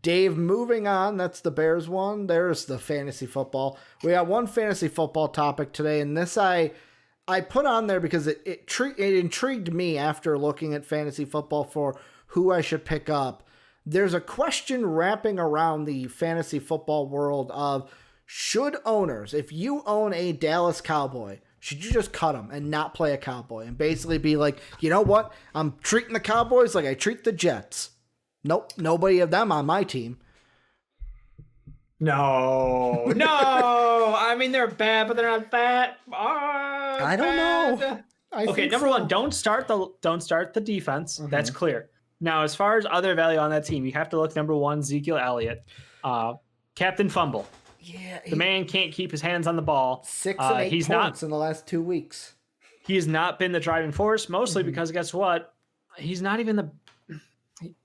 Dave, moving on. That's the Bears one. There's the fantasy football. We got one fantasy football topic today, and this I put on there because it intrigued me after looking at fantasy football for who I should pick up. There's a question wrapping around the fantasy football world of should owners, if you own a Dallas Cowboy, should you just cut them and not play a Cowboy and basically be like, you know what? I'm treating the Cowboys like I treat the Jets. Nope, nobody of them on my team. No. I mean, they're bad, but they're not that. I don't know. Okay, number one, don't start the defense. Mm-hmm. That's clear. Now, as far as other value on that team, you have to look number one, Ezekiel Elliott, Captain Fumble. Yeah, the man can't keep his hands on the ball. 6 and 8 points in the last 2 weeks. He has not been the driving force, mostly because guess what? He's not even the.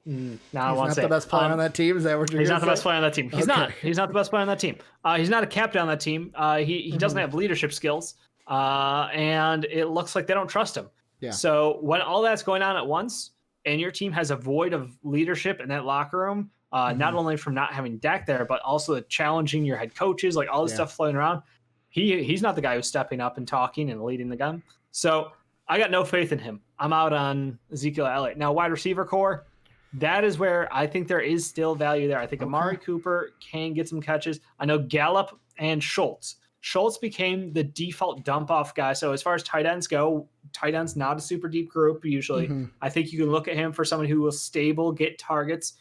He's not the best player on that team. Is that what you're? He's not the best player on that team. He's not. He's not the best player on that team. He's not a captain on that team. He doesn't have leadership skills, and it looks like they don't trust him. Yeah. So when all that's going on at once, and your team has a void of leadership in that locker room, not only from not having Dak there, but also challenging your head coaches, like all this stuff floating around, he's not the guy who's stepping up and talking and leading the gun. So I got no faith in him. I'm out on Ezekiel Elliott. Now, wide receiver core, that is where I think there is still value there. I think Amari Cooper can get some catches. I know Gallup and Schultz. Schultz became the default dump-off guy. So as far as tight ends go, tight end's not a super deep group usually. I think you can look at him for someone who will stable, get targets,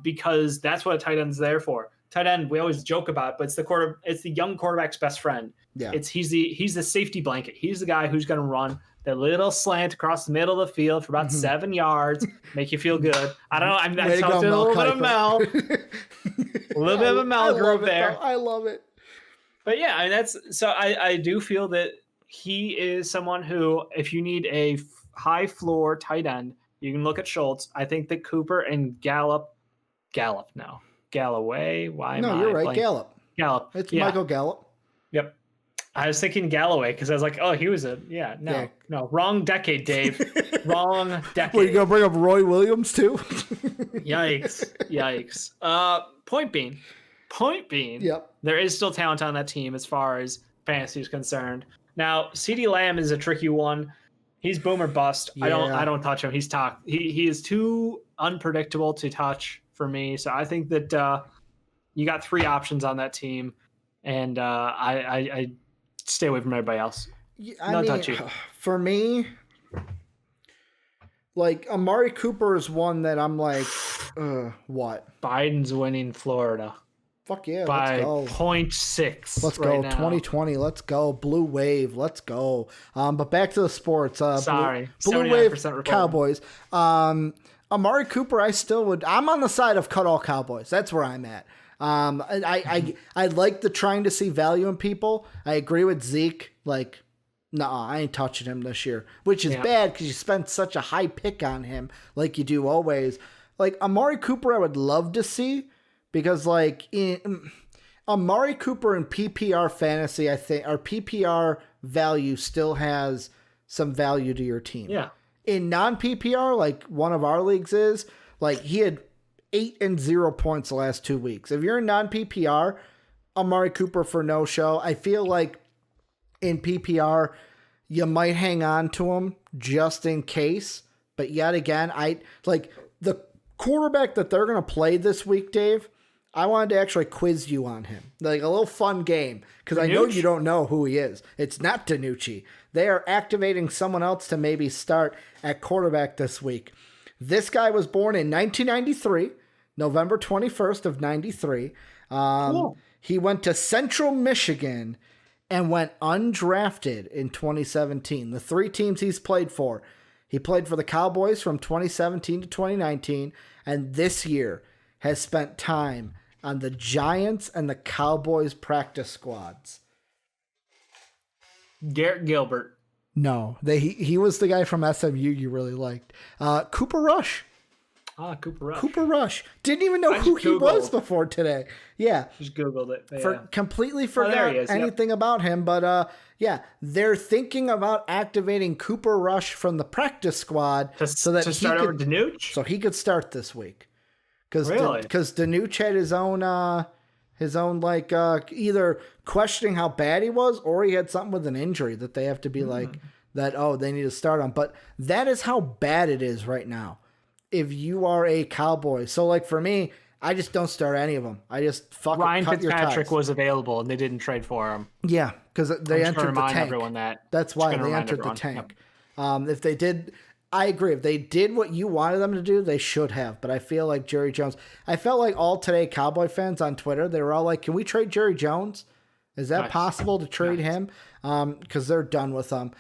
because that's what a tight end's there for. Tight end, we always joke about, but it's the young quarterback's best friend. Yeah. He's the safety blanket. He's the guy who's going to run that little slant across the middle of the field for about 7 yards, make you feel good. I don't know. I talked to a little bit of Mel. A little bit of a Mel group there. I love it. But yeah, I do feel that he is someone who, if you need a high floor tight end, you can look at Schultz. I think that Cooper and Galloway. Why? No, you're right. Gallup. It's Michael Gallup. Yep. I was thinking Galloway because I was like, oh, he was no, wrong decade, Dave. Wrong decade. Well, you gonna bring up Roy Williams too? Yikes. Point being, yep, there is still talent on that team as far as fantasy is concerned. Now, CeeDee Lamb is a tricky one. He's boom or bust. Yeah. I don't touch him. He is too unpredictable to touch for me. So I think that you got 3 options on that team, and I stay away from everybody else. Touch you. For me, like Amari Cooper is one that I'm like, what? Biden's winning Florida. Fuck yeah, by let's go. 0.6. Let's right go. now. 2020. Let's go. Blue Wave. Let's go. But back to the sports. Sorry. Blue Wave Cowboys. Amari Cooper, I'm on the side of cut all Cowboys. That's where I'm at. I like the trying to see value in people. I agree with Zeke. Like, nah, I ain't touching him this year, which is bad because you spent such a high pick on him like you do always. Like Amari Cooper, I would love to see. Because, like, in Amari Cooper in PPR fantasy, I think, or PPR value still has some value to your team. Yeah. In non-PPR, like one of our leagues is, like, he had 8 and 0 points the last 2 weeks. If you're in non-PPR, Amari Cooper for no show. I feel like in PPR, you might hang on to him just in case. But yet again, the quarterback that they're going to play this week, Dave, I wanted to actually quiz you on him. Like a little fun game. Because I know you don't know who he is. It's not Danucci. They are activating someone else to maybe start at quarterback this week. This guy was born in 1993, November 21st of 93. Cool. He went to Central Michigan and went undrafted in 2017. The 3 teams he's played for. He played for the Cowboys from 2017 to 2019. And this year has spent time on the Giants and the Cowboys practice squads. Garrett Gilbert. No, he was the guy from SMU you really liked. Cooper Rush. Cooper Rush. Didn't even know who he was before today. Yeah. Just Googled it. Completely forgot anything about him. But they're thinking about activating Cooper Rush from the practice squad to start over Danucci? So he could start this week. because Really? Danucci had his own like either questioning how bad he was, or he had something with an injury that they have to be like that. Oh, they need to start on. But that is how bad it is right now. If you are a Cowboy, so like for me, I just don't start any of them. I just Ryan cut Fitzpatrick your ties. was available and they didn't trade for him. Yeah, because they entered the tank. That's why they entered the tank. Yep. If they did, I agree. If they did what you wanted them to do, they should have. But I feel like Jerry Jones. I felt like all today Cowboy fans on Twitter, they were all like, "Can we trade Jerry Jones? Is that possible to trade him?" Because they're done with him.